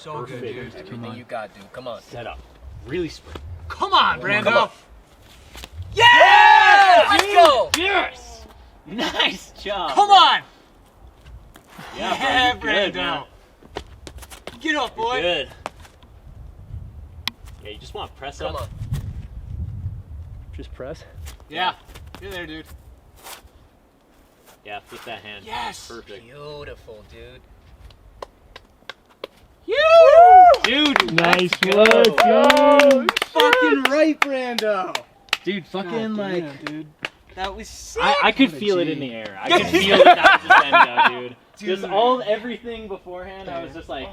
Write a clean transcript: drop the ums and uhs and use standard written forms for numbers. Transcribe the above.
So good, dude. Everything you got, dude. Come on. Set up. Really sprint. Come on, Brando. Come on. Yeah! Let's go! Yes! Nice job. Come on! Yeah, bro, you're good, Brando. man. Get up, boy. You're good. Yeah, you just want to press Come up. on. Just press. Yeah. You're there, dude. Yeah, flip that hand. Yes. Perfect. Beautiful, dude. Dude, Nice let's work, go. Fucking right, Brando. Dude, fucking dude. That was sick. I could feel it in the air. I could feel that was the Bendo, dude. Just everything beforehand, I was just like,